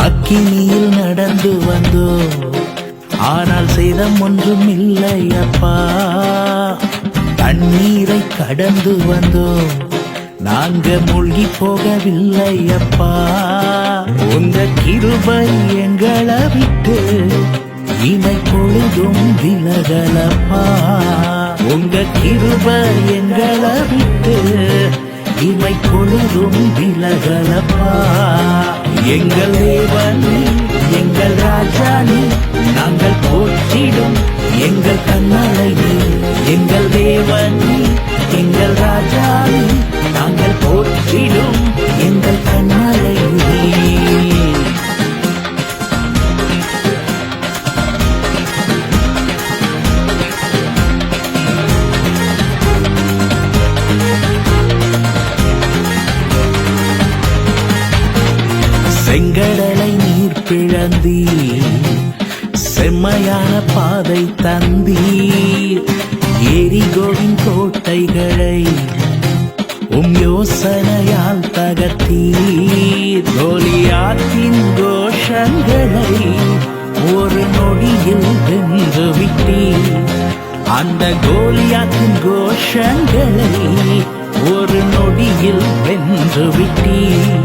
அக்கினியில் நடந்து வந்தோ, ஆனால் சேதம் ஒன்றும் இல்லை அப்பா. தண்ணீரை கடந்து வந்தோ, நாங்க மூழ்கி போகவில்லை அப்பா. உங்க கிருபை எங்களை விட்டு இமை பொழுதும் விலகலப்பா. உங்க கிருபை எங்களை விட்டு இமை பொழுதும் விலகலப்பா. எங்கள் தேவனே, எங்கள் ராஜானே, நாங்கள் போற்றிடும் எங்கள் கண்ணலை நீ. எங்கள் தேவனே, எங்கள் ராஜானே, நாங்கள் போற்றிடும் எங்கள் கண்ணலை நீ. செங்கடலை நீர் பிளந்தீர், செம்மையான பாதை தந்தீர். எரிகோவின் கோட்டைகளை யோசனையால் தகர்த்தீர். கோலியாத்தின் கோஷங்களை ஒரு நொடியில் வென்று விட்டீர். அந்த கோலியாத்தின் கோஷங்களை ஒரு நொடியில் வென்று விட்டீர்.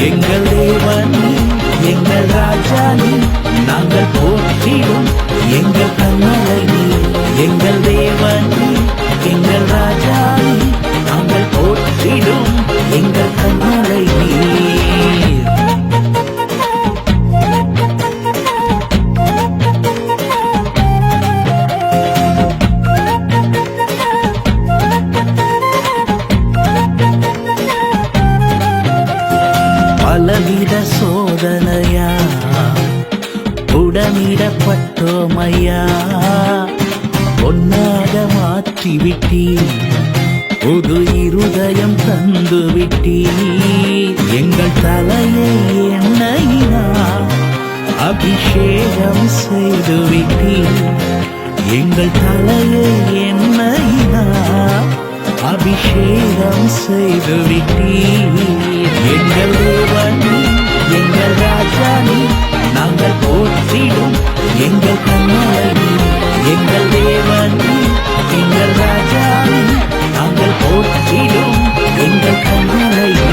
எங்கள் தேவனே, எங்கள் ராஜானே, நாங்கள் போற்றிடும் எங்கள் கண்ணலை நீ. எங்கள் தேவனே, எங்கள் ராஜானே, நாங்கள் போற்றிடும் எங்கள் கண்ணலை நீ. பலவித சோதனையா உடனிடப்பட்டோமையா, பொன்னாக மாற்றிவிட்டீர், புது இருதயம் தந்து விட்டீர். எங்கள் தலையை எண்ணெயினால் அபிஷேகம் செய்து விட்டீர். எங்கள் தலையை எண்ணெயினால் அபிஷேகம் செய்து விட்டீர். எங்கள் தேவனே, எங்கள் ராஜானே, நாங்கள் போற்றிடும் எங்கள் கண்ணலை நீ. எங்கள் தேவனே, எங்கள் ராஜானே, நாங்கள் போற்றிடும் எங்கள் கண்ணலை நீ.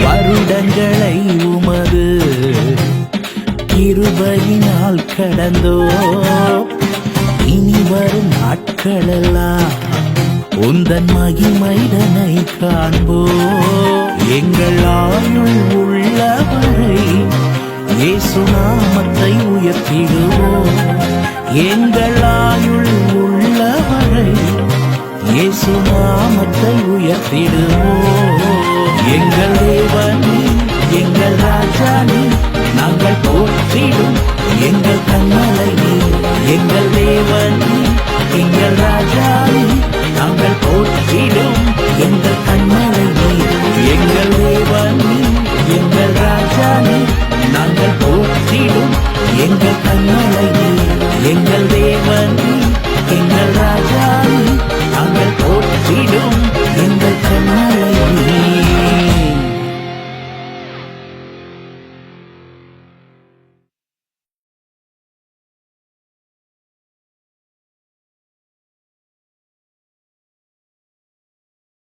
வருடங்களை உமது கிருபையினால் கடந்தோ, இனி வரும் நாட்களெல்லாம் உந்தன் மகிமைதனை காண்போ. எங்கள் ஆயுள் உள்ளவரை இயேசு நாமத்தை உயர்த்திடுவோம். எங்கள் ஆயுள் உள்ளவரை இயேசு நாமத்தை உயர்த்திடுவோம். எங்கள் தேவனே, எங்கள் ராஜானே,